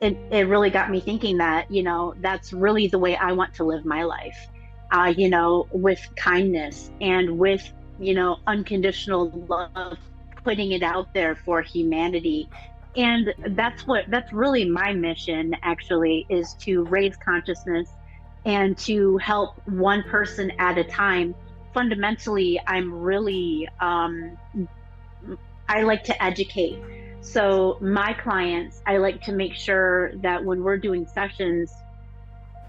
it really got me thinking that, that's really the way I want to live my life, with kindness and with, unconditional love, putting it out there for humanity. And that's really my mission, actually, is to raise consciousness and to help one person at a time. Fundamentally, I like to educate. So my clients, I like to make sure that when we're doing sessions,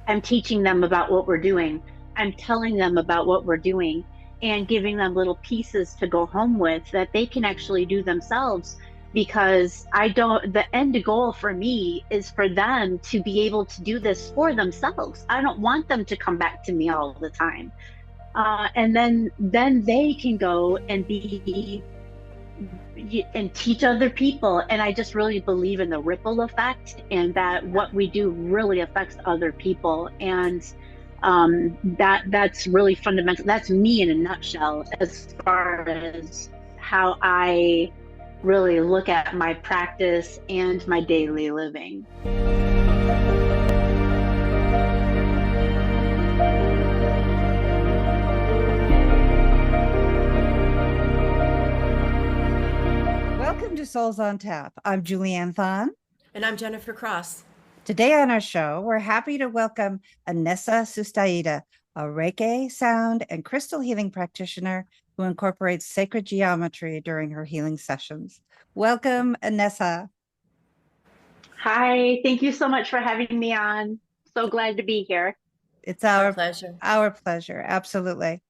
I'm teaching them about what we're doing. I'm telling them about what we're doing and giving them little pieces to go home with that they can actually do themselves. Because the end goal for me is for them to be able to do this for themselves. I don't want them to come back to me all the time. And then they can go and be and teach other people. And I just really believe in the ripple effect, and that what we do really affects other people. And that's really fundamental. That's me in a nutshell, as far as how I really look at my practice and my daily living. Welcome to Souls on Tap. I'm Julianne Thon. And I'm Jennifer Cross. Today on our show, we're happy to welcome Anessa Sustaida, a Reiki, sound, and crystal healing practitioner who incorporates sacred geometry during her healing sessions. Welcome, Anessa. Hi, thank you so much for having me on. So glad to be here. It's our pleasure. Our pleasure, absolutely.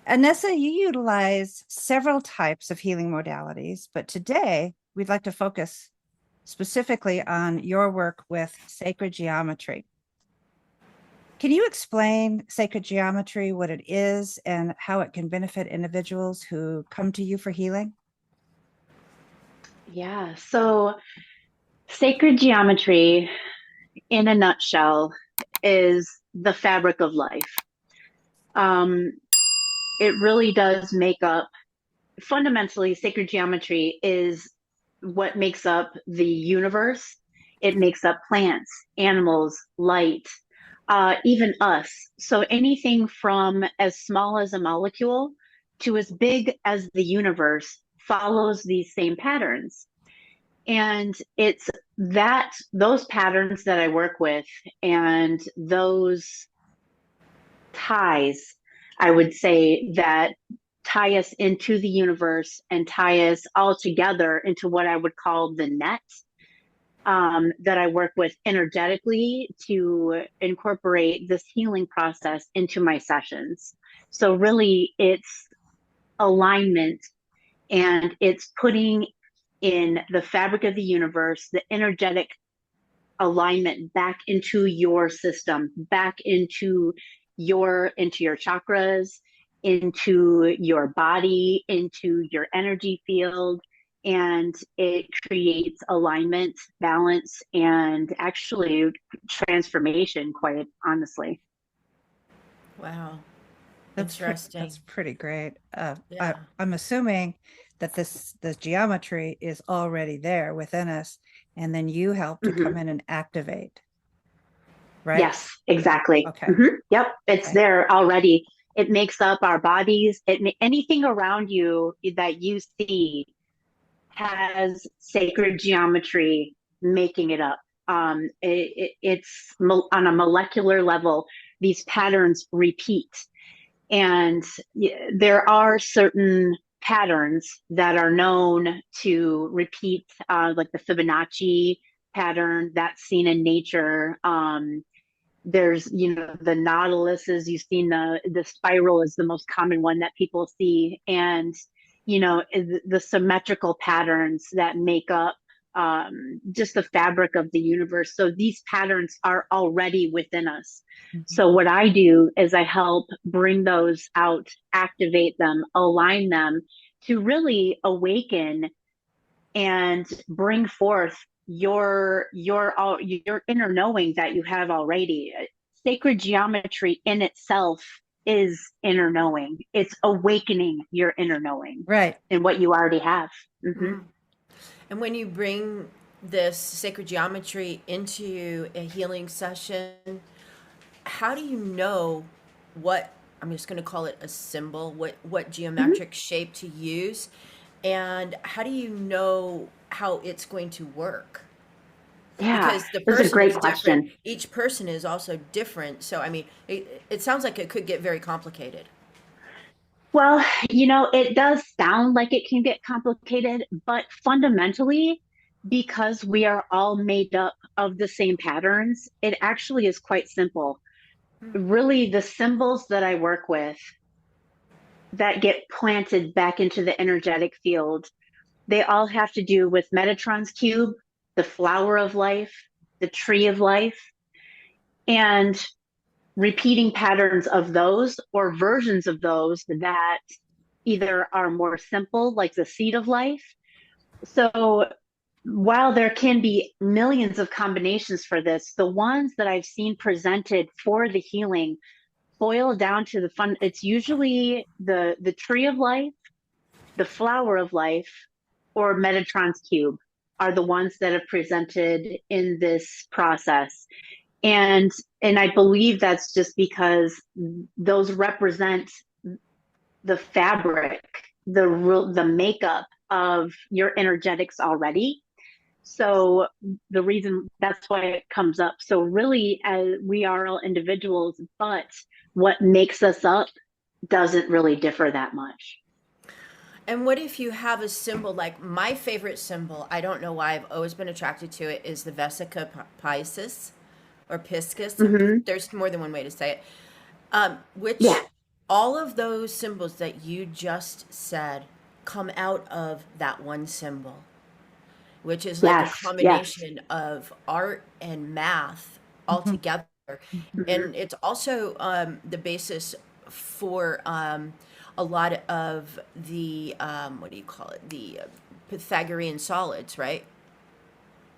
Anessa, you utilize several types of healing modalities, but today we'd like to focus specifically on your work with sacred geometry. Can you explain sacred geometry, what it is, and how it can benefit individuals who come to you for healing? Yeah, so sacred geometry, in a nutshell, is the fabric of life. It really does make up, fundamentally, sacred geometry is what makes up the universe. It makes up plants, animals, light, even us. So anything from as small as a molecule to as big as the universe follows these same patterns. And it's those patterns that I work with, and those ties, I would say, that tie us into the universe and tie us all together into what I would call the net, that I work with energetically to incorporate this healing process into my sessions. So really, it's alignment, and it's putting in the fabric of the universe, the energetic alignment back into your system, back into your chakras, into your body, into your energy field. And it creates alignment, balance, and actually transformation, quite honestly. Wow. Interesting. That's pretty great. Yeah. I'm assuming that the geometry is already there within us, and then you help to come in and activate, right? Yes, exactly. Okay. Yep, it's there already. It makes up our bodies. Anything around you that you see has sacred geometry making it up. It's on a molecular level. These patterns repeat, and there are certain patterns that are known to repeat, like the Fibonacci pattern that's seen in nature. There's, the nautiluses, you've seen the spiral is the most common one that people see. And, the symmetrical patterns that make up just the fabric of the universe. So these patterns are already within us. So what I do is I help bring those out, activate them, align them to really awaken and bring forth your inner knowing that you have already. Sacred geometry in itself is inner knowing. It's awakening your inner knowing, right, and what you already have. And when you bring this sacred geometry into a healing session, how do you know what, I'm just going to call it a symbol, what Mhm. geometric shape to use, and how do you know how it's going to work? Yeah, Because the that's a person great is different. question. Each person is also different. So, I mean, it sounds like it could get very complicated. Well, it does sound like it can get complicated, but fundamentally, because we are all made up of the same patterns, it actually is quite simple. Hmm. Really, the symbols that I work with that get planted back into the energetic field, they all have to do with Metatron's cube, the flower of life, the tree of life, and repeating patterns of those or versions of those that either are more simple, like the seed of life. So while there can be millions of combinations for this, the ones that I've seen presented for the healing boil down to the fun. It's usually the tree of life, the flower of life, or Metatron's cube are the ones that are presented in this process. And and I believe that's just because those represent the fabric, the makeup of your energetics already. So the reason that's why it comes up. So really, we are all individuals, but what makes us up doesn't really differ that much. And what if you have a symbol, like my favorite symbol, I don't know why I've always been attracted to it, is the Vesica Piscis or Piscis. Hmm. There's more than one way to say it. Yeah. Which all of those symbols that you just said come out of that one symbol, which is like a Yes. Yes. combination of art and math all Mhm. together. Hmm. And it's also the basis for a lot of the, what do you call it? The Pythagorean solids, right?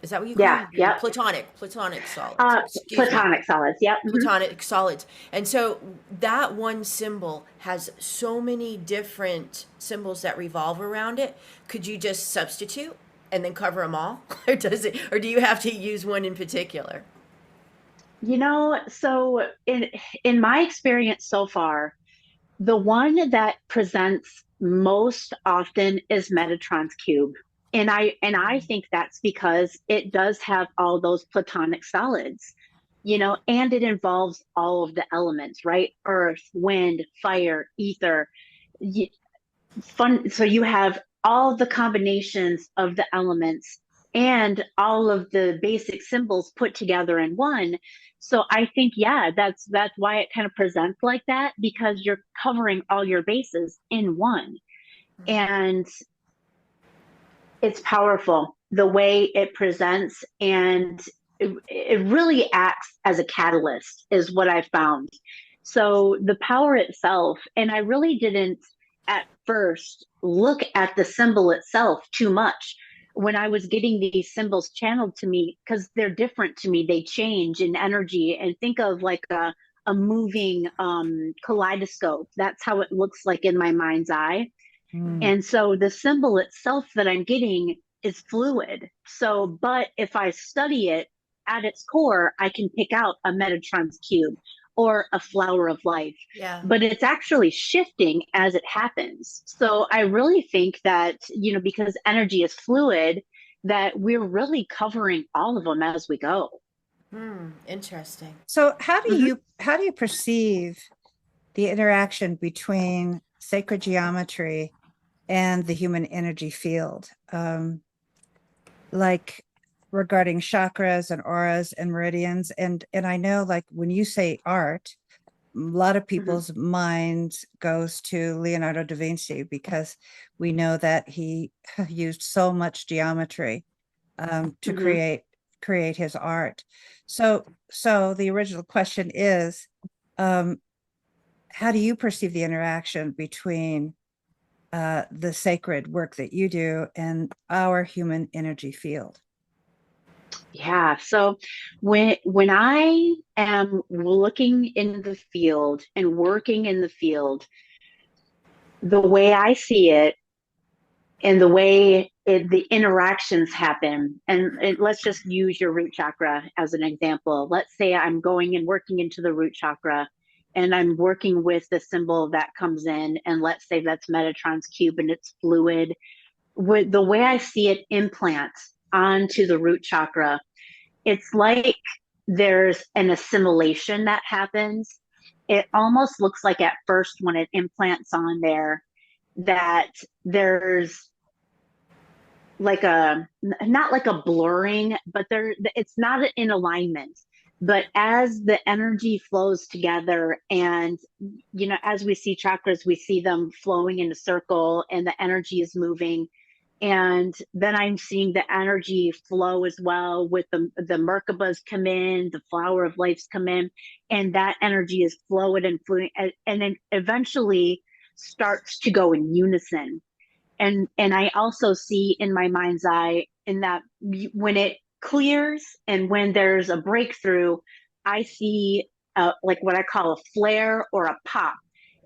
Is that what you call Yeah. them? The Yep. Platonic solids. Excuse me. Platonic solids. Yep. Hmm. Platonic solids. And so that one symbol has so many different symbols that revolve around it. Could you just substitute and then cover them all? Or do you have to use one in particular? So in my experience so far, the one that presents most often is Metatron's cube. And I think that's because it does have all those platonic solids, and it involves all of the elements, right? Earth, wind, fire, ether. Fun. So you have all the combinations of the elements and all of the basic symbols put together in one. So I think, yeah, that's why it kind of presents like that, because you're covering all your bases in one. And it's powerful the way it presents, and it really acts as a catalyst is what I found. So the power itself, and I really didn't at first look at the symbol itself too much when I was getting these symbols channeled to me, because they're different to me. They change in energy, and think of like a moving kaleidoscope. That's how it looks like in my mind's eye. Mm. And so the symbol itself that I'm getting is fluid. So, but if I study it at its core, I can pick out a Metatron's cube or a flower of life. Yeah. But it's actually shifting as it happens. So I really think that, because energy is fluid, that we're really covering all of them as we go. Hmm. Interesting. So Mhm. how do you perceive the interaction between sacred geometry and the human energy field? Like regarding chakras and auras and meridians. And I know, like, when you say art, a lot of Mhm. people's minds goes to Leonardo da Vinci, because we know that he used so much geometry to Mhm. create his art. So the original question is, um, how do you perceive the interaction between the sacred work that you do and our human energy field? Yeah. So when I am looking in the field and working in the field, the way I see it and the way the interactions happen. And let's just use your root chakra as an example. Let's say I'm going and working into the root chakra and I'm working with the symbol that comes in, and let's say that's Metatron's cube and it's fluid. With the way I see it implant onto the root chakra, it's like there's an assimilation that happens. It almost looks like at first when it implants on there that there's like a, not like a blurring, but it's not in alignment. But as the energy flows together, and as we see chakras, we see them flowing in a circle and the energy is moving. And then I'm seeing the energy flow as well with the Merkabas come in, the flower of lives come in, and that energy is flowing and flowing, and then eventually starts to go in unison. And I also see in my mind's eye in that when it clears and when there's a breakthrough, I see like what I call a flare or a pop,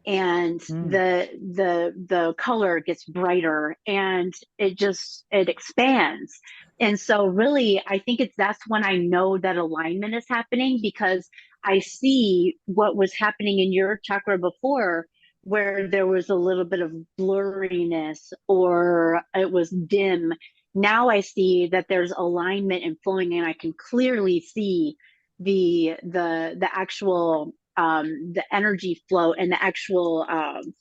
and the color gets brighter and it expands. And so really I think that's when I know that alignment is happening, because I see what was happening in your chakra before, where there was a little bit of blurriness or it was dim. Now I see that there's alignment and flowing, and I can clearly see the actual the energy flow and the actual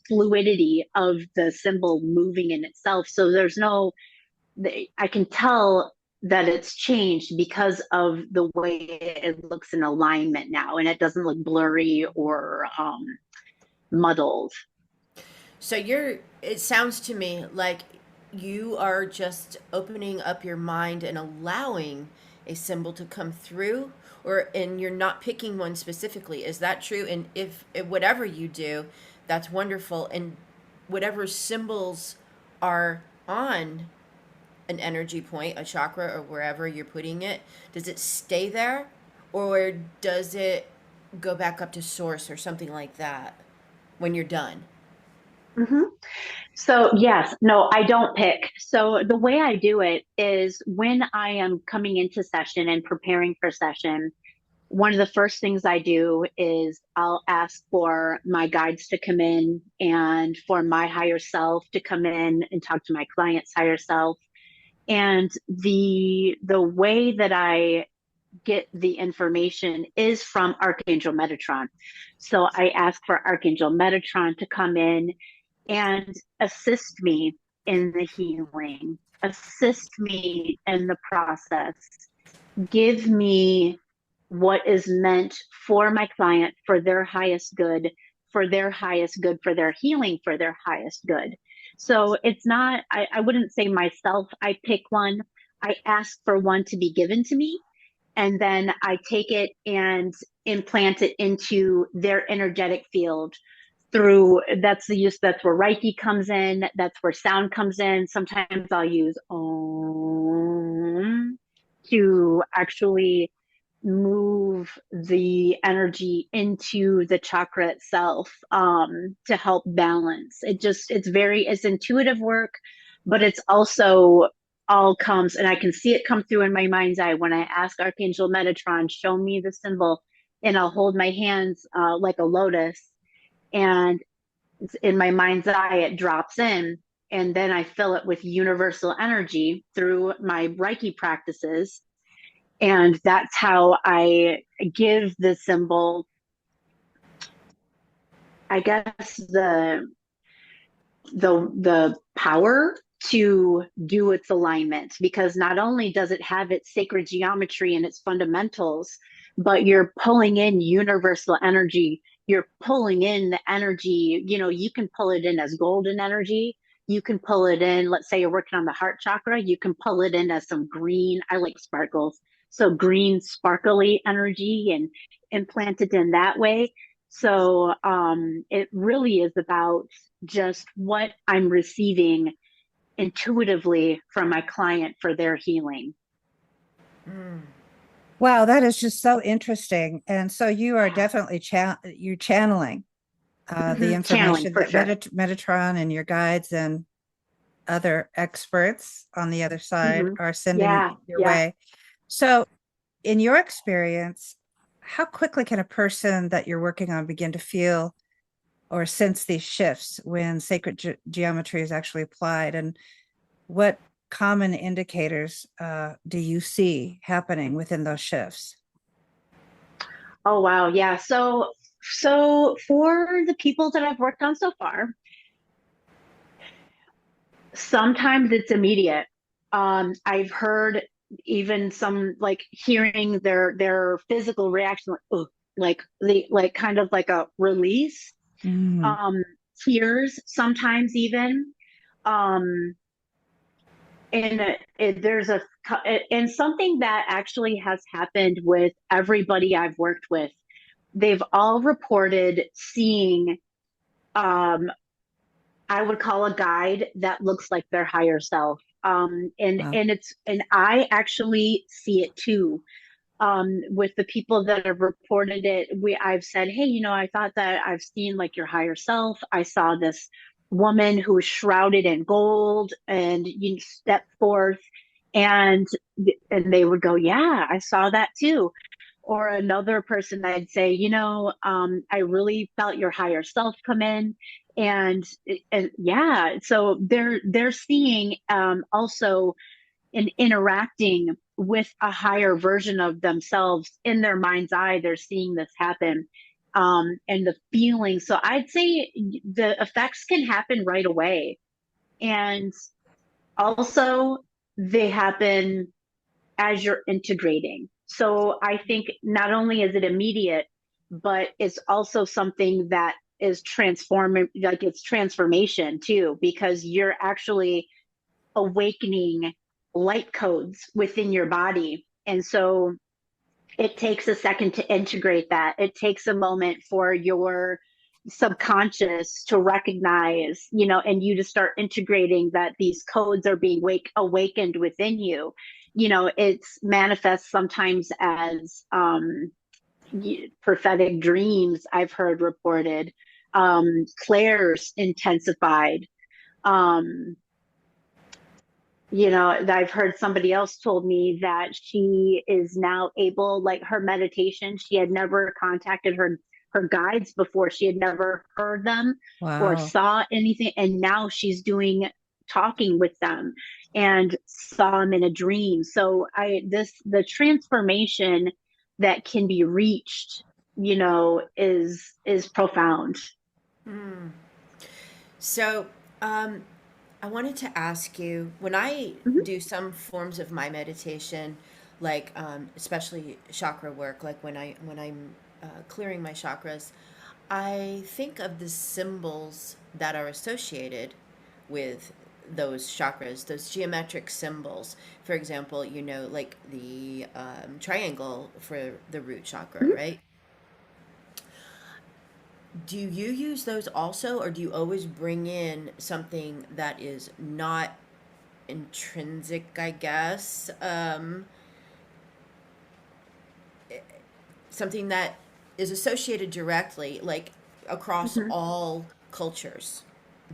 fluidity of the symbol moving in itself. So I can tell that it's changed because of the way it looks in alignment now, and it doesn't look blurry or muddled. So it sounds to me like you are just opening up your mind and allowing a symbol to come through, and you're not picking one specifically. Is that true? And if whatever you do, that's wonderful. And whatever symbols are on an energy point, a chakra, or wherever you're putting it, does it stay there, or does it go back up to source or something like that when you're done? Mm-hmm. So yes, no, I don't pick. So the way I do it is when I am coming into session and preparing for session, one of the first things I do is I'll ask for my guides to come in and for my higher self to come in and talk to my client's higher self. And the way that I get the information is from Archangel Metatron. So I ask for Archangel Metatron to come in and assist me in the healing, assist me in the process, give me what is meant for my client, for their highest good, for their highest good, for their healing, for their highest good. So it's not, I wouldn't say myself, I pick one, I ask for one to be given to me, and then I take it and implant it into their energetic field that's where Reiki comes in, that's where sound comes in. Sometimes I'll use Om to actually move the energy into the chakra itself, to help balance. It's intuitive work, but it's also all comes, and I can see it come through in my mind's eye when I ask Archangel Metatron, show me the symbol, and I'll hold my hands like a lotus, and in my mind's eye it drops in, and then I fill it with universal energy through my Reiki practices, and that's how I give the symbol, I guess, the power to do its alignment, because not only does it have its sacred geometry and its fundamentals, but you're pulling in universal energy. You're pulling in the energy, you can pull it in as golden energy. You can pull it in, let's say you're working on the heart chakra, you can pull it in as some green, I like sparkles, so green sparkly energy, and implant it in that way. So it really is about just what I'm receiving intuitively from my client for their healing. Wow, that is just so interesting. And so you are definitely you're channeling the information Channeling, for that sure. Metatron and your guides and other experts on the other side Mhm. are sending Yeah, your yeah. way. So, in your experience, how quickly can a person that you're working on begin to feel or sense these shifts when sacred geometry is actually applied? And what common indicators do you see happening within those shifts? Oh wow, yeah. So for the people that I've worked on so far, sometimes it's immediate. I've heard even some like hearing their physical reaction, like oh, like the like kind of like a release. Mm. Um, Tears sometimes even. Um, and there's a and something that actually has happened with everybody I've worked with. They've all reported seeing um, I would call a guide that looks like their higher self. Wow. And I actually see it too. With the people that have reported it, I've said, hey, I thought that I've seen like your higher self. I saw this woman who was shrouded in gold, and you step forth, and they would go, yeah, I saw that too. Or another person, I'd say, I really felt your higher self come in, and yeah, so they're seeing also and interacting with a higher version of themselves in their mind's eye. They're seeing this happen, and the feeling. So I'd say the effects can happen right away, and also they happen as you're integrating. So I think not only is it immediate, but it's also something that is transforming, like it's transformation too, because you're actually awakening light codes within your body. And so it takes a second to integrate that. It takes a moment for your subconscious to recognize, and you to start integrating that these codes are being awakened within you. It's manifests sometimes as prophetic dreams, I've heard reported, clairs intensified. Um, I've heard somebody else told me that she is now able, like her meditation, she had never contacted her guides before. She had never heard them or Wow. saw anything. And now she's doing talking with them and saw them in a dream. So the transformation that can be reached, is profound. Hmm. So, I wanted to ask you, when I Mhm. do some forms of my meditation, like especially chakra work, like when I'm clearing my chakras, I think of the symbols that are associated with those chakras, those geometric symbols. For example, like the triangle for the root chakra, Mhm. right? Do you use those also, or do you always bring in something that is not intrinsic, I guess? Something that is associated directly, like across Mhm. all cultures.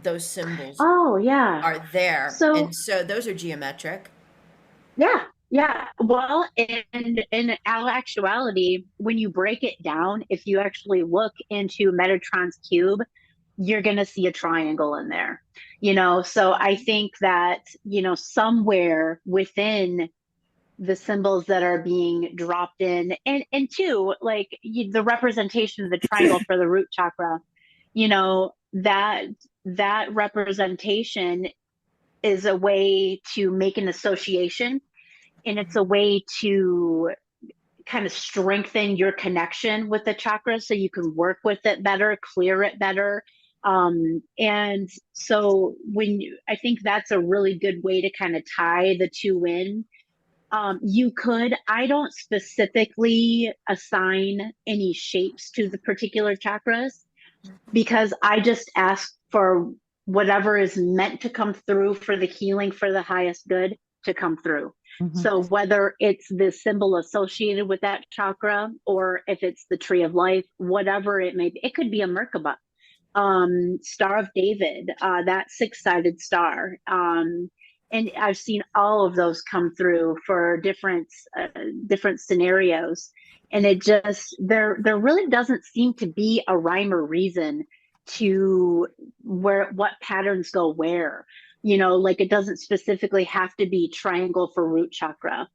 Those symbols Oh, yeah. are there. So And so those are geometric. yeah, yeah. Well, in all actuality, when you break it down, if you actually look into Metatron's cube, you're going to see a triangle in there. So I think that, somewhere within the symbols that are being dropped in, and two, like the representation of the triangle for the root chakra, that representation is a way to make an association, and it's a way to kind of strengthen your connection with the chakra so you can work with it better, clear it better. And so I think that's a really good way to kind of tie the two in. I don't specifically assign any shapes to the particular chakras, because I just ask for whatever is meant to come through for the healing for the highest good to come through. Mhm. So whether it's the symbol associated with that chakra, or if it's the tree of life, whatever it may be, it could be a Merkaba. Star of David, that six-sided star. And I've seen all of those come through for different scenarios. And it just there really doesn't seem to be a rhyme or reason to where what patterns go where. Like it doesn't specifically have to be triangle for root chakra.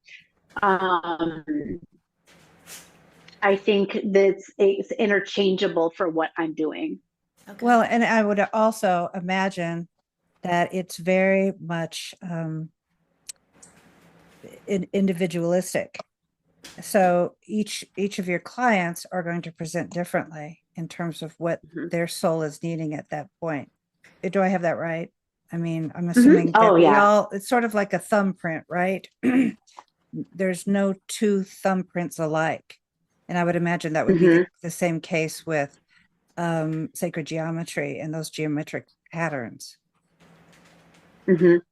Um, I think that it's interchangeable for what I'm doing. Okay. Well, and I would also imagine that it's very much individualistic. So each of your clients are going to present differently in terms of what their soul is needing at that point. Do I have that right? I mean, I'm assuming that we all, it's sort of like a thumbprint, right? There's no two thumbprints alike. And I would imagine that would be the same case with sacred geometry and those geometric patterns. It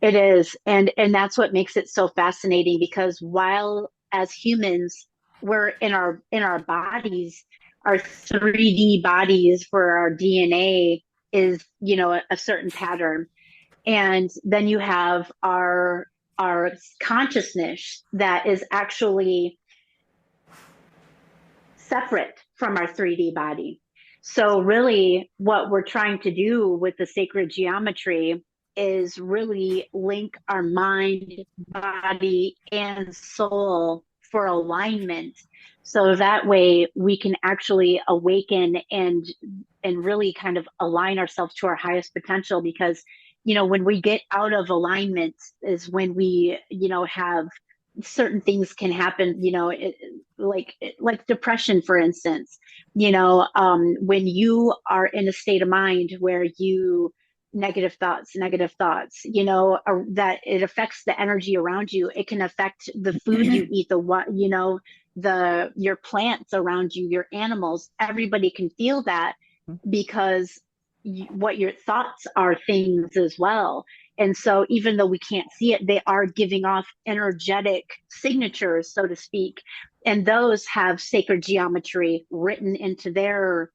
is. And that's what makes it so fascinating, because while as humans, we're in our bodies, our 3D bodies for our DNA is, a certain pattern. And then you have our consciousness that is actually separate from our 3D body. So really what we're trying to do with the sacred geometry is really link our mind, body, and soul for alignment. So that way we can actually awaken and really kind of align ourselves to our highest potential. Because, when we get out of alignment is when we, have certain things can happen, like depression, for instance. When you are in a state of mind where you negative thoughts, that it affects the energy around you. It can affect the food you eat, your plants around you, your animals. Everybody can feel that, because what your thoughts are things as well. And so even though we can't see it, they are giving off energetic signatures, so to speak. And those have sacred geometry written into their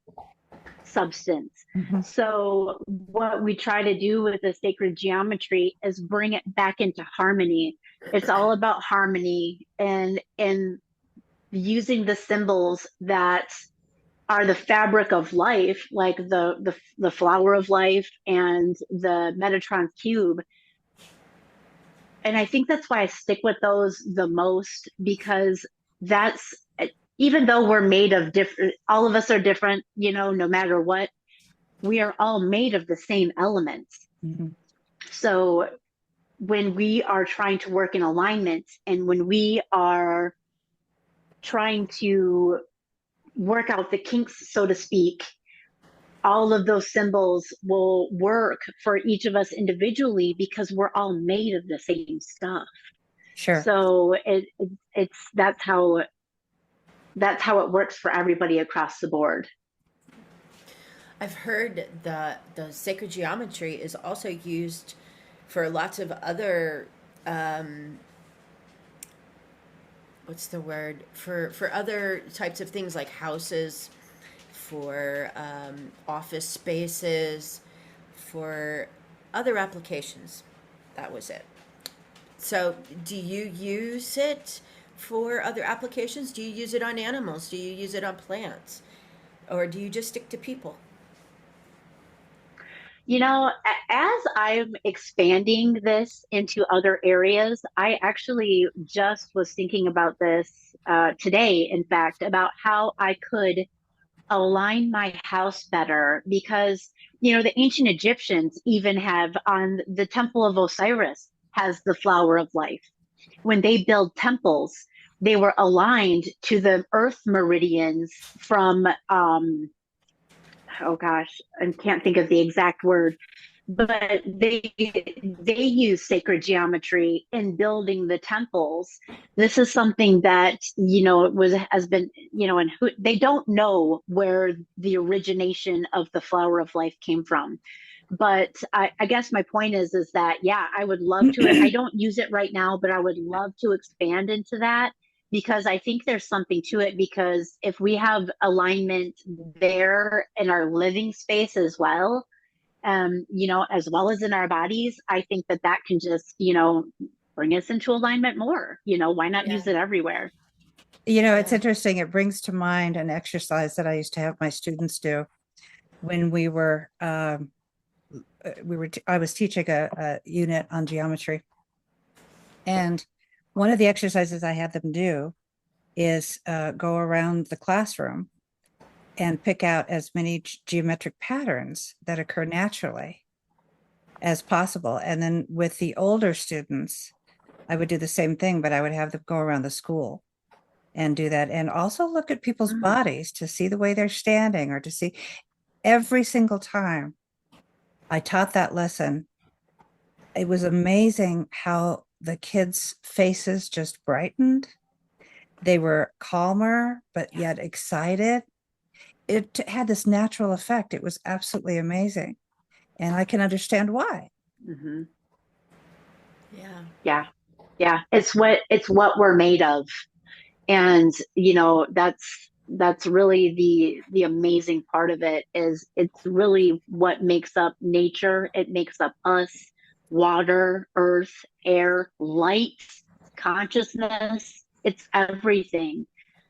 substance. So what we try to do with the sacred geometry is bring it back into harmony. It's all about harmony and using the symbols that are the fabric of life, like the flower of life and the Metatron cube. And I think that's why I stick with those the most, because that's, even though we're made of different, all of us are different, no matter what, we are all made of the same elements. So when we are trying to work in alignment, and when we are trying to work out the kinks, so to speak, all of those symbols will work for each of us individually, because we're all made of the same stuff. Sure. So that's how it works for everybody across the board. I've heard the sacred geometry is also used for lots of other what's the word, for other types of things, like houses, for office spaces, for other applications. That was it. So do you use it for other applications? Do you use it on animals? Do you use it on plants? Or do you just stick to people? As I'm expanding this into other areas, I actually just was thinking about this today, in fact, about how I could align my house better. Because, the ancient Egyptians even have, on the Temple of Osiris has the flower of life. When they build temples, they were aligned to the earth meridians from, oh gosh, I can't think of the exact word, but they use sacred geometry in building the temples. This is something that has been, and they don't know where the origination of the flower of life came from. But I guess my point is that, yeah, I would love to. I don't use it right now, but I would love to expand into that, because I think there's something to it, because if we have alignment there in our living space as well, as well as in our bodies, I think that that can just, bring us into alignment more. Why not Yeah. use it everywhere? It's Yeah. interesting. It brings to mind an exercise that I used to have my students do when I was teaching a unit on geometry. And one of the exercises I had them do is go around the classroom and pick out as many geometric patterns that occur naturally as possible. And then with the older students, I would do the same thing, but I would have them go around the school and do that. And also look at people's bodies to see the way they're standing, or to see every single time I taught that lesson. It was amazing how the kids' faces just brightened. They were calmer, but yet excited. It had this natural effect. It was absolutely amazing. And I can understand why. Mm-hmm. Yeah. Yeah. Yeah. It's what we're made of. And, that's really the amazing part of it. Is it's really what makes up nature. It makes up us: water, earth, air, light, consciousness. It's everything.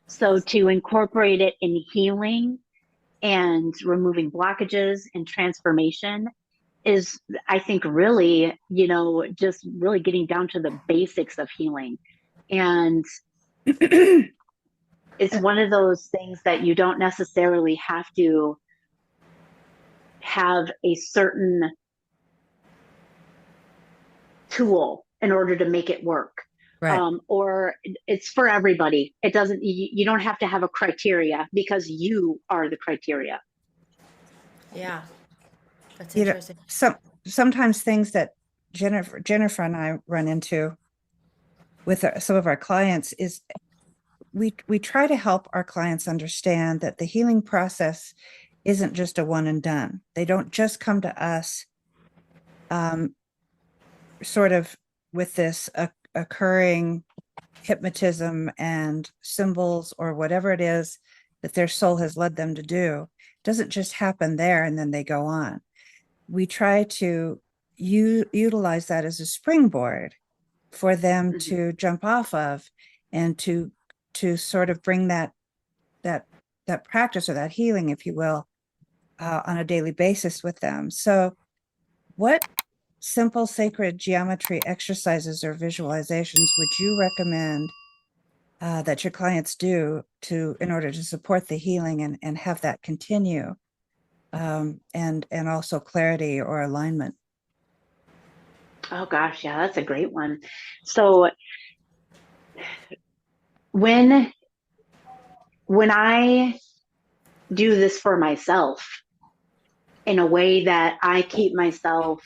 So to incorporate it in healing and removing blockages and transformation is, I think, really, just really getting down to the basics of healing. And it's one of those things that you don't necessarily have to have a certain tool in order to make it work. Right. Or it's for everybody. It doesn't, you don't have to have a criteria, because you are the criteria. Yeah. That's interesting. Sometimes things that Jennifer and I run into with some of our clients is we try to help our clients understand that the healing process isn't just a one and done. They don't just come to us sort of with this occurring hypnotism and symbols or whatever it is that their soul has led them to do. It doesn't just happen there and then they go on. We try to utilize that as a springboard for them to jump off of, and to sort of bring that practice, or that healing, if you will, on a daily basis with them. So what simple sacred geometry exercises or visualizations would you recommend that your clients do in order to support the healing and have that continue, and also clarity or alignment? Oh gosh, yeah, that's a great one. So when I do this for myself in a way that I keep myself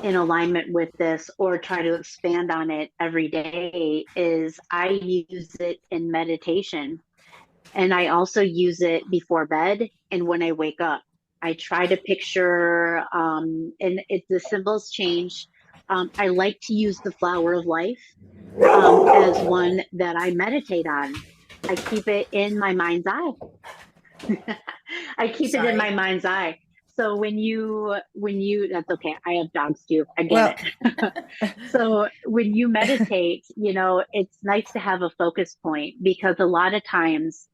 in alignment with this, or try to expand on it every day, is I use it in meditation. And I also use it before bed and when I wake up. I try to picture, and the symbols change. I like to use the flower of life as one that I meditate on. I keep it in my mind's eye. I keep it in my Sorry. mind's eye. So that's okay. I have dogs too. I Well, get it. So when you meditate, it's nice to have a focus point, because a lot of times,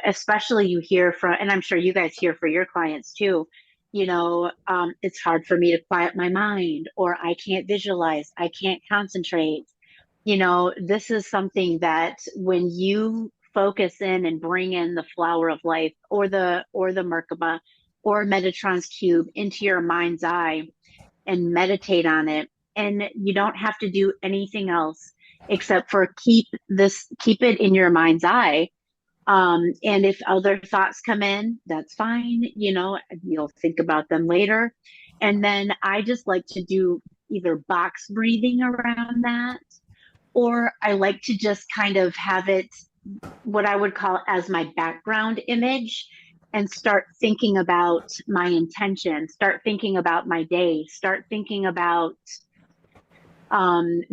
especially you hear from, and I'm sure you guys hear for your clients too, it's hard for me to quiet my mind, or I can't visualize, I can't concentrate. This is something that when you focus in and bring in the flower of life, or the Merkaba or Metatron's cube into your mind's eye, and meditate on it, and you don't have to do anything else except for keep it in your mind's eye. And if other thoughts come in, that's fine. You'll think about them later. And then I just like to do either box breathing around that, or I like to just kind of have it, what I would call, as my background image, and start thinking about my intention, start thinking about my day, start thinking about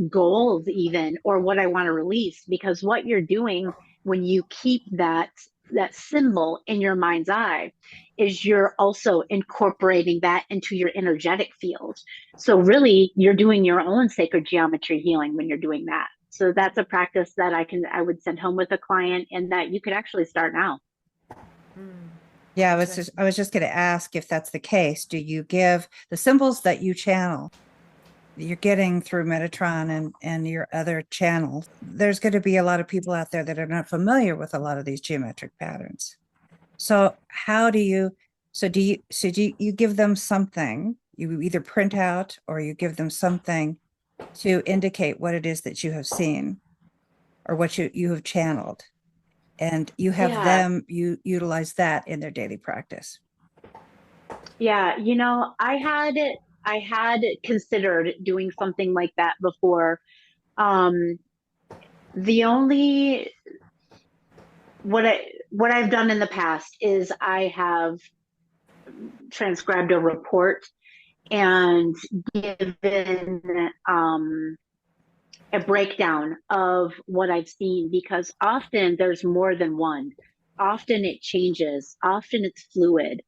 goals even, or what I want to release. Because what you're doing when you keep that symbol in your mind's eye is you're also incorporating that into your energetic field. So really you're doing your own sacred geometry healing when you're doing that. So that's a practice that I would send home with a client, and that you could actually start now. Yeah, Interesting. I was just going to ask if that's the case. Do you give the symbols that you channel, you're getting through Metatron and your other channels? There's going to be a lot of people out there that are not familiar with a lot of these geometric patterns. So how do you, do you give them something, you either print out or you give them something to indicate what it is that you have seen or what you have channeled, and you have Yeah. them, you utilize that in their daily practice? Yeah, I had considered doing something like that before. Um, the only what I've done in the past is I have transcribed a report and given a breakdown of what I've seen, because often there's more than one. Often it changes. Often it's fluid.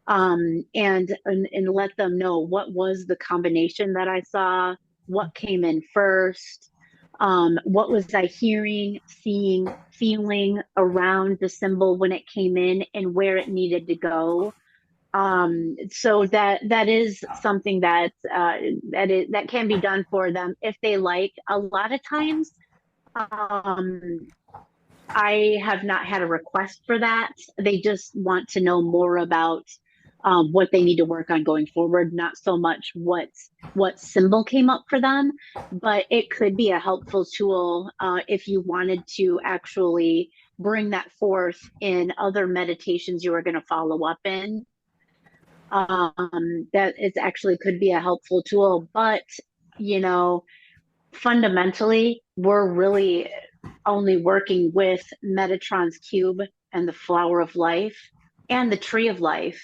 And let them know what was the combination that I saw, what came in first, what was I hearing, seeing, feeling around the symbol when it came in, and where it needed to go. So that is something that can be done for them if they like. A lot of times, um, I have not had a request for that. They just want to know more about what they need to work on going forward, not so much what symbol came up for them. But it could be a helpful tool if you wanted to actually bring that forth in other meditations you are going to follow up in. That it actually could be a helpful tool. But, you know, fundamentally, we're really only working with Metatron's cube and the flower of life and the tree of life,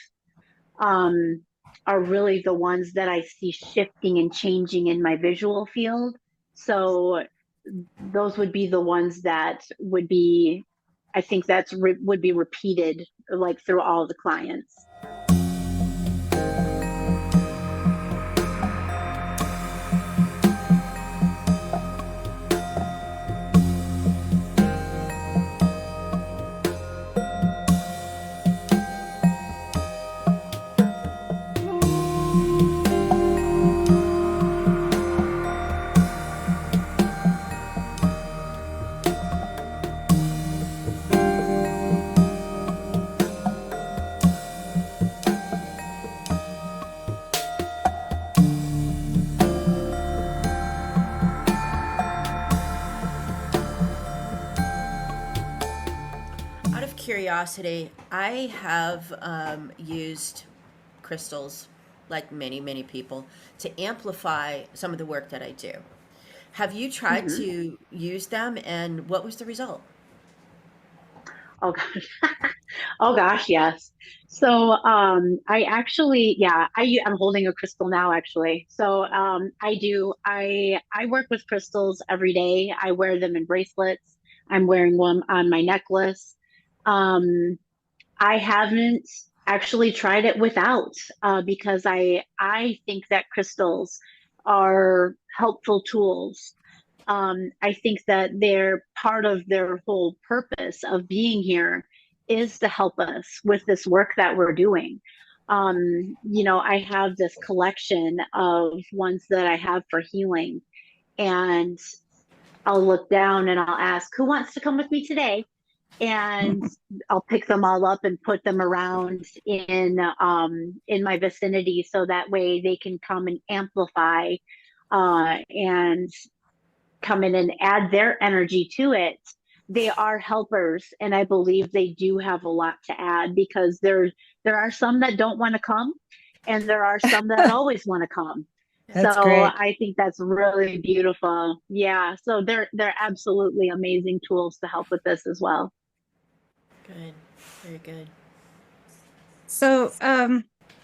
are really the ones that I see shifting and changing in my visual field. So those would be the ones that would be, I think would be repeated like through all the clients. Out of curiosity, I have used crystals, like many, many people, to amplify some of the work that I do. Have you tried Mm-hmm. to use them, and what was the result? Oh gosh. Oh gosh, yes. So I actually, yeah, I'm holding a crystal now actually. So I work with crystals every day. I wear them in bracelets. I'm wearing one on my necklace. Um I haven't actually tried it without, because I think that crystals are helpful tools. I think that they're part of their whole purpose of being here is to help us with this work that we're doing. I have this collection of ones that I have for healing, and I'll look down and I'll ask, who wants to come with me today? And I'll pick them all up and put them around in my vicinity, so that way they can come and amplify and come in and add their energy to it. They are helpers, and I believe they do have a lot to add, because there are some that don't want to come, and there are some that always want to come. So That's great. I think that's really beautiful. Yeah, so they're absolutely amazing tools to help with this as well. Good, very good. So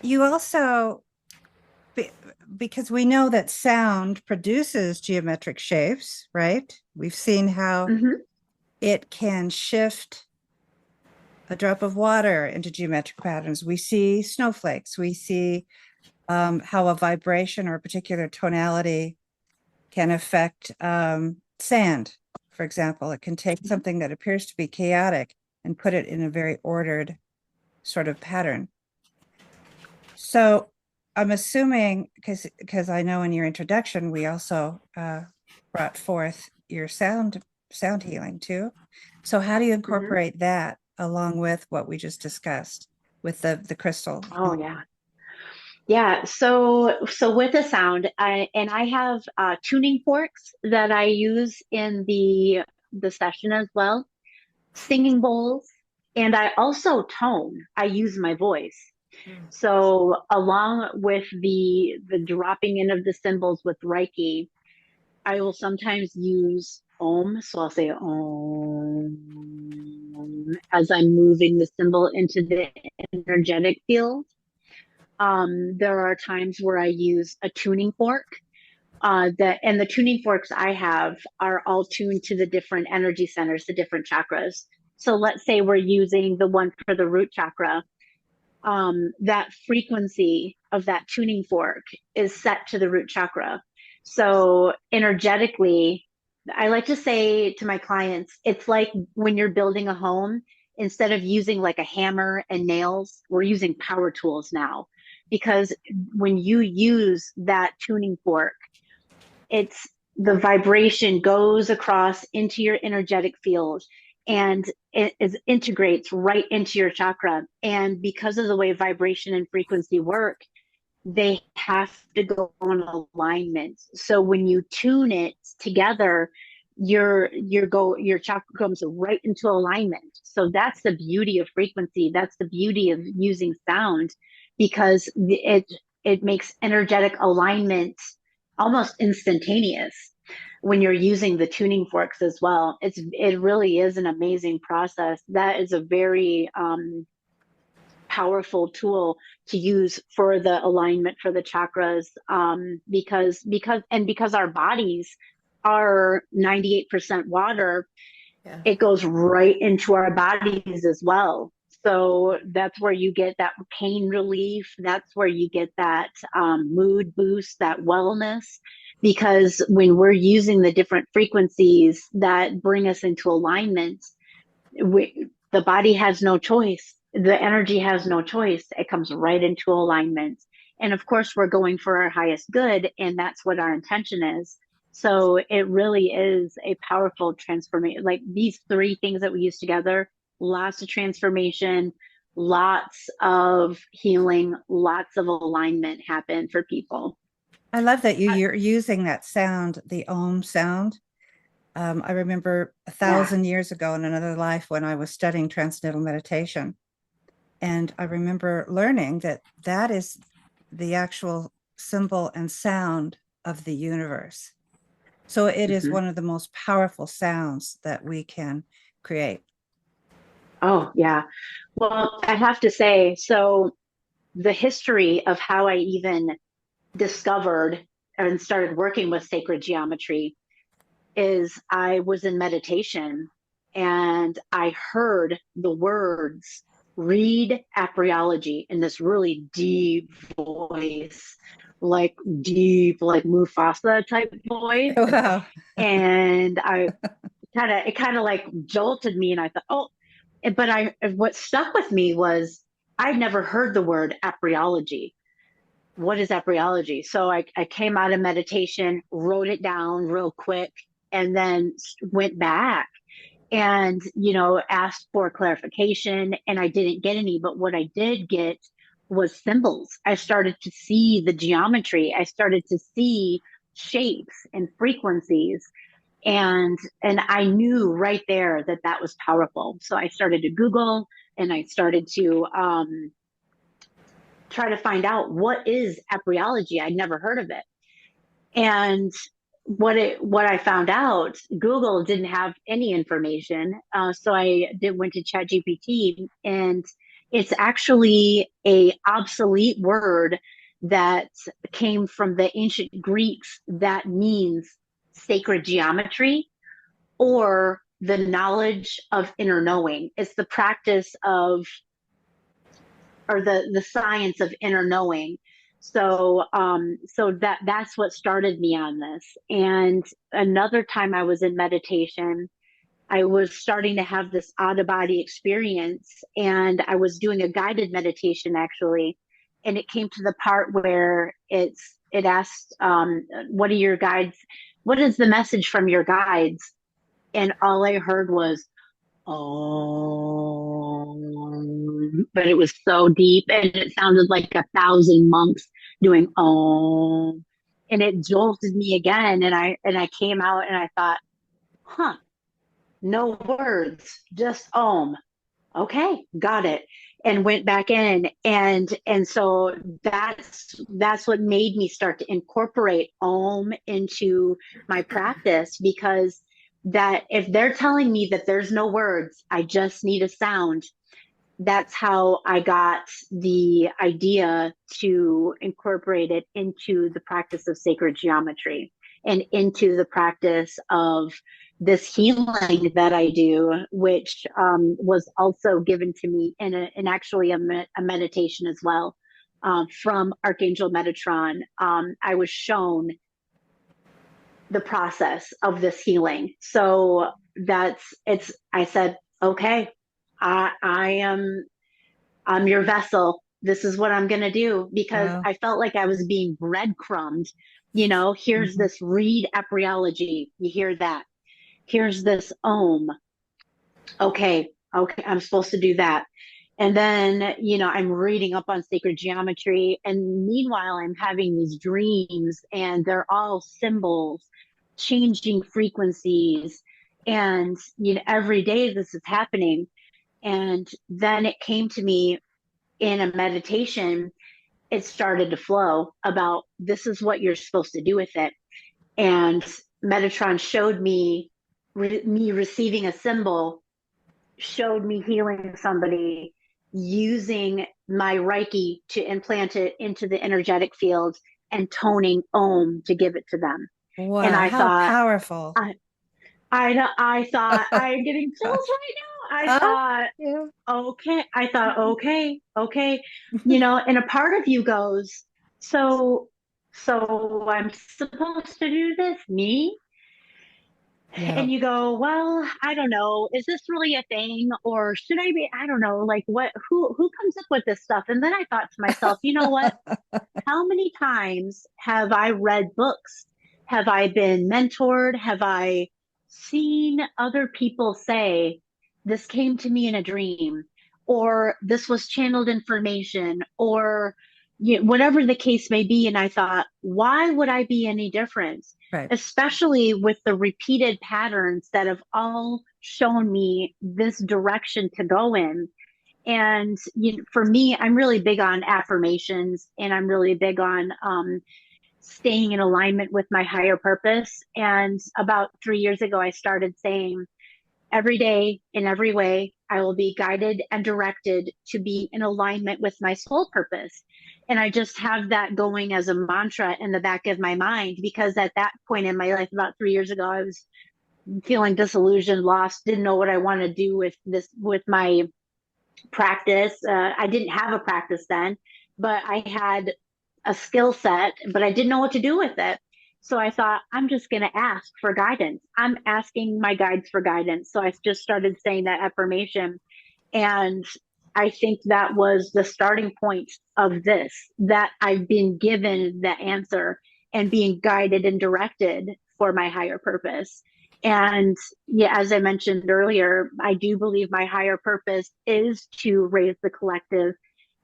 you also because we know that sound produces geometric shapes, right? We've seen how Mhm. it can shift a drop of water into geometric patterns. We see snowflakes. We see how a vibration or a particular tonality can affect sand, for example. It can take something that appears to be chaotic and put it in a very ordered sort of pattern. So I'm assuming, because I know in your introduction, we also brought forth your sound healing too. So how do you incorporate that along with what we just discussed with the crystal? Oh yeah. Yeah, so with the sound, I have tuning forks that I use in the session as well, singing bowls, and I also tone. I use my voice. Mm. So along with the dropping in of the symbols with Reiki, I will sometimes use Om. So I'll say Om as I'm moving the symbol into the energetic field. There are times where I use a tuning fork. And the tuning forks I have are all tuned to the different energy centers, the different chakras. So let's say we're using the one for the root chakra. That frequency of that tuning fork is set to the root chakra. So energetically, I like to say to my clients, it's like when you're building a home, instead of using like a hammer and nails, we're using power tools now. Because when you use that tuning fork, it's the vibration goes across into your energetic field and integrates right into your chakra. And because of the way vibration and frequency work, they have to go in alignment. So when you tune it together, your chakra comes right into alignment. So that's the beauty of frequency. That's the beauty of using sound, because it makes energetic alignment almost instantaneous when you're using the tuning forks as well. It really is an amazing process. That is a very powerful tool to use for the alignment for the chakras, because our bodies are 98% water. Yeah. It goes right into our bodies as well. So that's where you get that pain relief. That's where you get that mood boost, that wellness. Because when we're using the different frequencies that bring us into alignment, the body has no choice. The energy has no choice. It comes right into alignment. And of course, we're going for our highest good, and that's what our intention is. So it really is a powerful transformation. Like these three things that we use together, lots of transformation, lots of healing, lots of alignment happen for people. I love that you're using that sound, the Om sound. I remember a Yeah. 1,000 years ago in another life when I was studying transcendental meditation. And I remember learning that that is the actual symbol and sound of the universe. So it is Mhm. one of the most powerful sounds that we can create. Oh, yeah. Well, I have to say, so the history of how I even discovered and started working with sacred geometry is I was in meditation and I heard the words read apriology in this really deep voice, like deep, like Mufasa type voice. Wow. And it kind of like jolted me. And I thought, oh, what stuck with me was I'd never heard the word apriology. What is apriology? So I came out of meditation, wrote it down real quick, and then went back and, asked for clarification. And I didn't get any, but what I did get was symbols. I started to see the geometry. I started to see shapes and frequencies. And I knew right there that that was powerful. So I started to Google and I started to try to find out what is apriology. I'd never heard of it. And what I found out, Google didn't have any information. So went to ChatGPT, and it's actually a obsolete word that came from the ancient Greeks that means sacred geometry, or the knowledge of inner knowing. It's the practice of, or the science of inner knowing. So that's what started me on this. And another time I was in meditation, I was starting to have this out of body experience, and I was doing a guided meditation actually. And it came to the part where it asked, what are your guides? What is the message from your guides? And all I heard was, oh, but it was so deep, and it sounded like 1,000 monks doing oh, and it jolted me again. And I came out and I thought, huh, no words, just om. Okay, got it. And went back in, and so that's what made me start to incorporate om into my practice, because that if they're telling me that there's no words, I just need a sound. That's how I got the idea to incorporate it into the practice of sacred geometry and into the practice of this healing that I do, which was also given to me in actually a meditation as well, from Archangel Metatron. I was shown the process of this healing. So I said, okay, I'm your vessel. This is what I'm going to do, because Wow. I felt like I was being breadcrumbed. Here's Mhm. this read epryology. You hear that? Here's this om. Okay, okay, I'm supposed to do that. And then, I'm reading up on sacred geometry. And meanwhile, I'm having these dreams, and they're all symbols, changing frequencies. And, every day this is happening. And then it came to me in a meditation, it started to flow about this is what you're supposed to do with it. And Metatron showed me, me receiving a symbol, showed me healing somebody using my Reiki to implant it into the energetic field and toning Om to give it to them. And Wow, I how thought, powerful. I thought, I'm getting chills right now. I Uh, thought, yeah. okay. I thought, okay. And a part of you goes, so, so I'm supposed to do this, me? Yeah. And you go, well, I don't know. Is this really a thing? Or should I be, I don't know, like who comes up with this stuff? And then I thought to myself, you know what? How many times have I read books? Have I been mentored? Have I seen other people say, this came to me in a dream, or this was channeled information, or whatever the case may be? And I thought, why would I be any different? Right. Especially with the repeated patterns that have all shown me this direction to go in. And for me, I'm really big on affirmations, and I'm really big on staying in alignment with my higher purpose. And about 3 years ago, I started saying, every day, in every way, I will be guided and directed to be in alignment with my soul purpose. And I just have that going as a mantra in the back of my mind, because at that point in my life, about 3 years ago, I was feeling disillusioned, lost, didn't know what I want to do with my practice. I didn't have a practice then, but I had a skill set, but I didn't know what to do with it. So I thought, I'm just going to ask for guidance. I'm asking my guides for guidance. So I just started saying that affirmation. And I think that was the starting point of this, that I've been given the answer and being guided and directed for my higher purpose. And yeah, as I mentioned earlier, I do believe my higher purpose is to raise the collective,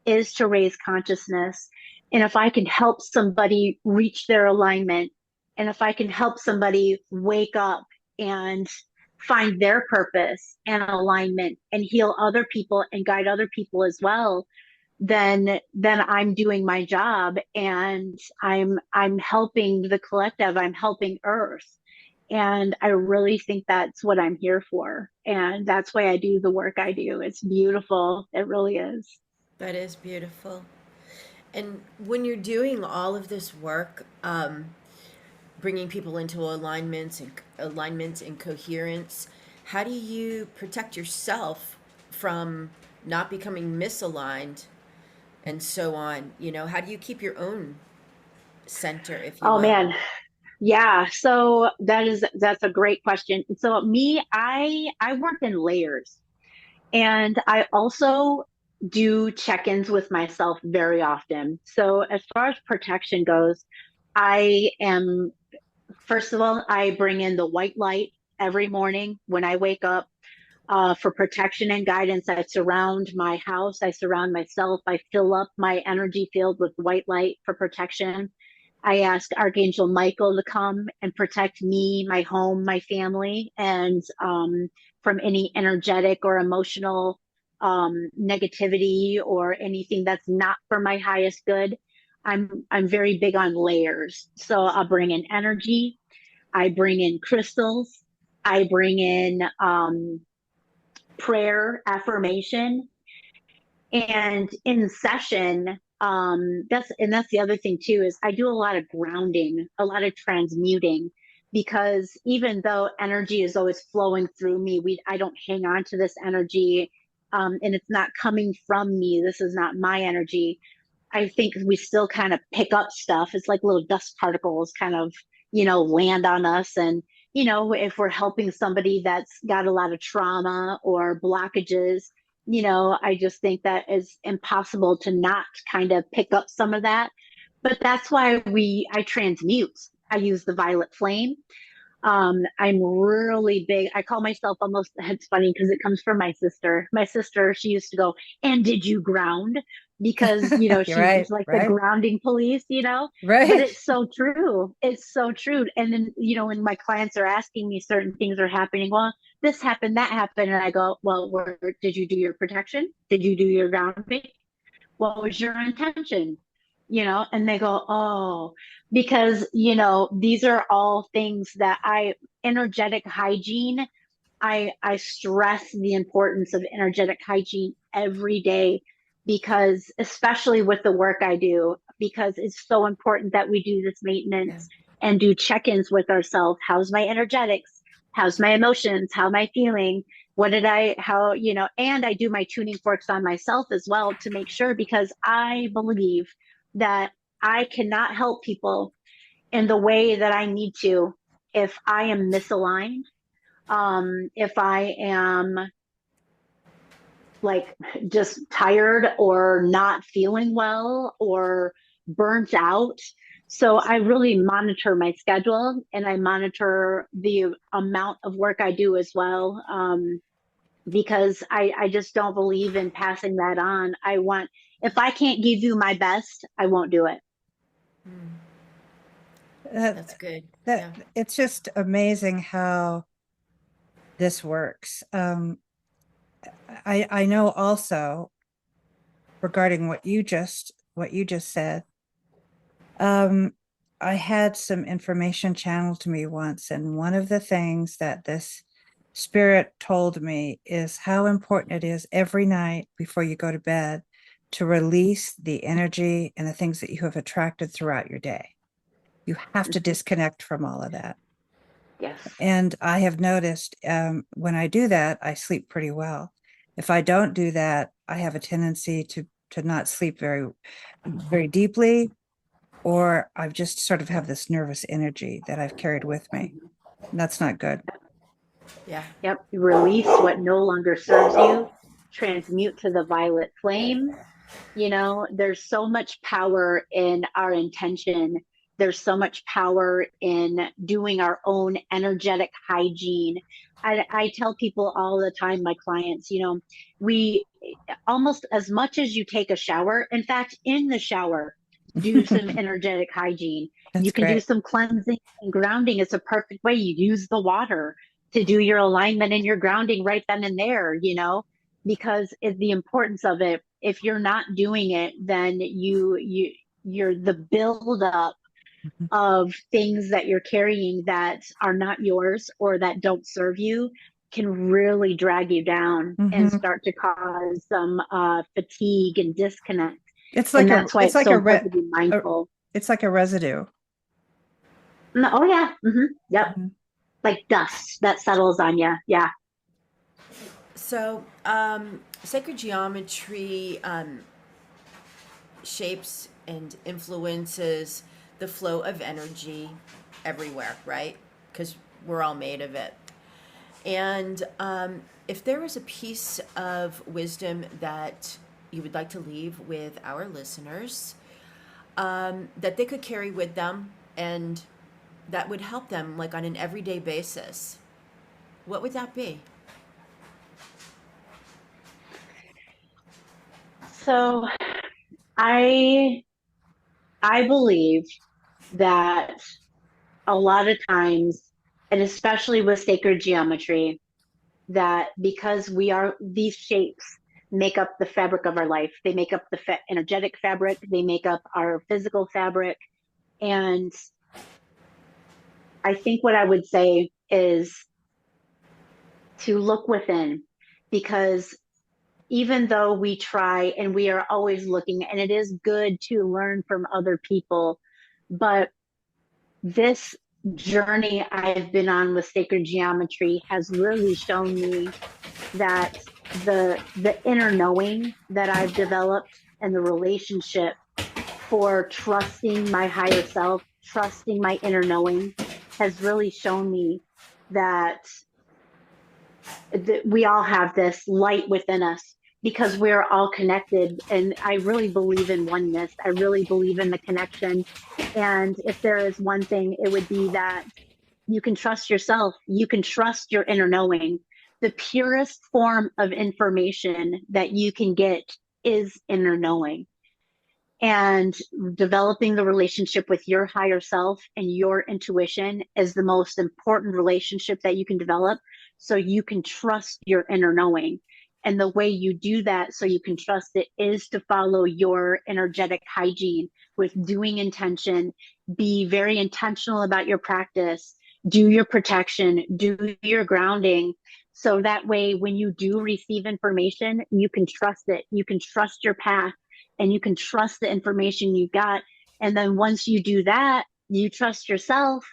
is to raise consciousness. And if I can help somebody reach their alignment, and if I can help somebody wake up and find their purpose and alignment and heal other people and guide other people as well, then I'm doing my job, and I'm helping the collective, I'm helping Earth. And I really think that's what I'm here for. And that's why I do the work I do. It's beautiful. It really is. That is beautiful. And when you're doing all of this work, bringing people into alignments and coherence, how do you protect yourself from not becoming misaligned and so on? You know, how do you keep your own center, if you Oh will? man. Yeah, so that's a great question. So me, I work in layers, and I also do check-ins with myself very often. So as far as protection goes, I am first of all, I bring in the white light every morning when I wake up. For protection and guidance, I surround my house, I surround myself, I fill up my energy field with white light for protection. I ask Archangel Michael to come and protect me, my home, my family, and from any energetic or emotional negativity or anything that's not for my highest good. I'm very big on layers, so I'll bring in energy. I bring in crystals. I bring in prayer, affirmation, and in session, that's the other thing too, is I do a lot of grounding, a lot of transmuting, because even though energy is always flowing through me, I don't hang on to this energy, and it's not coming from me. This is not my energy. I think we still kind of pick up stuff. It's like little dust particles kind of, land on us. And, if we're helping somebody that's got a lot of trauma or blockages, I just think that is impossible to not kind of pick up some of that. But that's why I transmute. I use the violet flame. I'm really big. I call myself almost, it's funny because it comes from my sister. My sister, she used to go, and did you ground? Because, You're she's right, like the right, grounding police. But right. it's so true. It's so true. And then, when my clients are asking me certain things are happening, well, this happened, that happened. And I go, well, did you do your protection? Did you do your grounding? What was your intention? And they go, oh, because, these are all things that energetic hygiene, I stress the importance of energetic hygiene every day, because especially with the work I do, because it's so important that we do this Yeah. maintenance and do check-ins with ourselves. How's my energetics? How's my emotions? How am I feeling? What did I, how, and I do my tuning forks on myself as well to make sure, because I believe that I cannot help people in the way that I need to if I am misaligned, if I am like just tired or not feeling well or burnt out. So I really monitor my schedule, and I monitor the amount of work I do as well. Because I just don't believe in passing that on. If I can't give you my best, I won't do it. Mm, That, that's good. that Yeah. it's just amazing how this works. I know also regarding what you just said. Um, I had some information channeled to me once, and one of the things that this spirit told me is how important it is every night before you go to bed to release the energy and the things that you have attracted throughout your day. You have to Mhm. disconnect from all of that. Yes. And I have noticed when I do that, I sleep pretty well. If I don't do that, I have a tendency to not sleep very deeply, or I've just sort of have this nervous energy that I've carried with me. And that's not good. Yeah. Yep. Release what no longer serves you, transmute to the violet flame. There's so much power in our intention. There's so much power in doing our own energetic hygiene. I tell people all the time, my clients, we almost as much as you take a shower, in fact, in the shower, do some energetic hygiene. That's You can do great. some cleansing and grounding. It's a perfect way. You use the water to do your alignment and your grounding right then and there, because the importance of it. If you're not doing it, then you're the buildup Mhm. of things that you're carrying that are not yours or that don't serve you can really drag you down and Mhm. start to cause some fatigue and disconnect. It's And like a, that's why it's it's like so important to be mindful. it's like a residue. Oh yeah. Yep. Mhm. Like dust that settles on you. Yeah. So, sacred geometry shapes and influences the flow of energy everywhere, right? Because we're all made of it. And if there was a piece of wisdom that you would like to leave with our listeners, that they could carry with them and that would help them like on an everyday basis, what would that be? So I I believe that a lot of times, and especially with sacred geometry, that because we are these shapes make up the fabric of our life. They make up the energetic fabric. They make up our physical fabric. And I think what I would say is to look within, because even though we try and we are always looking, and it is good to learn from other people, but this journey I've been on with sacred geometry has really shown me that the inner knowing that I've developed and the relationship for trusting my higher self, trusting my inner knowing has really shown me that we all have this light within us because we're all connected. And I really believe in oneness. I really believe in the connection. And if there is one thing, it would be that you can trust yourself, you can trust your inner knowing. The purest form of information that you can get is inner knowing. And developing the relationship with your higher self and your intuition is the most important relationship that you can develop, so you can trust your inner knowing. And the way you do that, so you can trust it, is to follow your energetic hygiene with doing intention. Be very intentional about your practice. Do your protection, do your grounding. So that way, when you do receive information, you can trust it. You can trust your path and you can trust the information you got. And then once you do that, you trust yourself,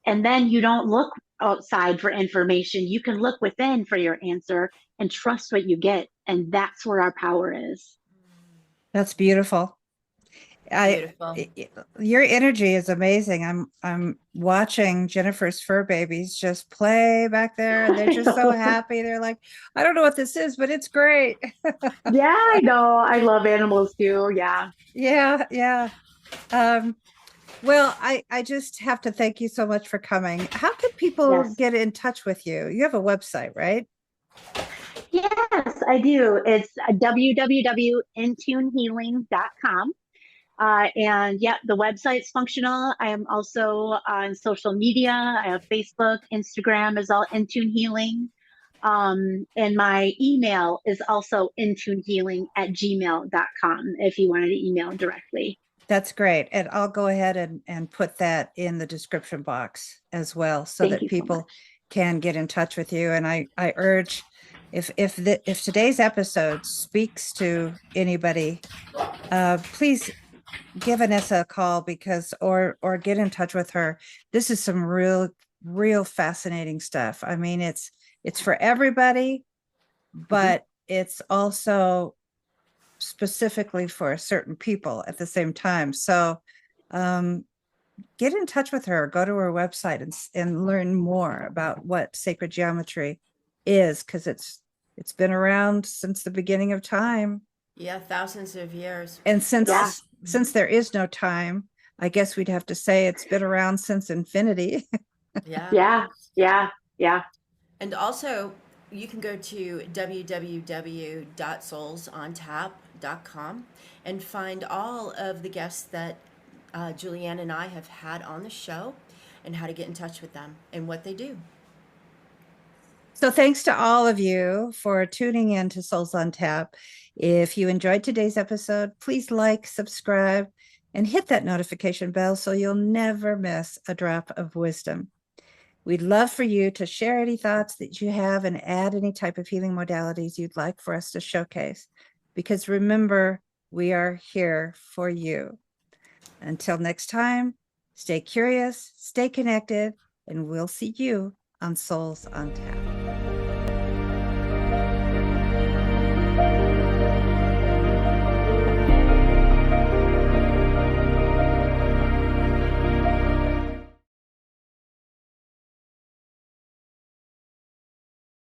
and then you don't look outside for information. You can look within for your answer and trust what you get. And that's where our power is. That's beautiful. Beautiful. Your energy is amazing. I'm watching Jennifer's fur babies just play back there, and they're just so happy. They're like, I don't know what this is, but it's great. Yeah, I know. I love animals too. Yeah. Yeah, yeah. Well, I just have to thank you so much for coming. How can people Yes. get in touch with you? You have a website, right? Yes, I do. It's www.intunehealing.com. And yeah, the website's functional. I am also on social media. I have Facebook, Instagram is all Intune Healing. And my email is also intunehealing@gmail.com if you wanted to email directly. That's great. And I'll go ahead and put that in the description box as well, so Thank that you so people much. can get in touch with you. And I urge, if today's episode speaks to anybody, please give Vanessa a call, because or get in touch with her. This is some real fascinating stuff. I mean, it's for everybody, but it's also specifically for certain people at the same time. So get in touch with her, go to her website and learn more about what sacred geometry is, because it's been around since the beginning of time. Yeah, thousands of years. And Yeah. since there is no time, I guess we'd have to say it's been around since infinity. Yeah. Yeah. Yeah. Yeah. And also, you can go to www.soulsontap.com and find all of the guests that Julianne and I have had on the show, and how to get in touch with them and what they do. So thanks to all of you for tuning in to Souls on Tap. If you enjoyed today's episode, please like, subscribe, and hit that notification bell so you'll never miss a drop of wisdom. We'd love for you to share any thoughts that you have and add any type of healing modalities you'd like for us to showcase. Because remember, we are here for you. Until next time, stay curious, stay connected, and we'll see you on Souls on Tap.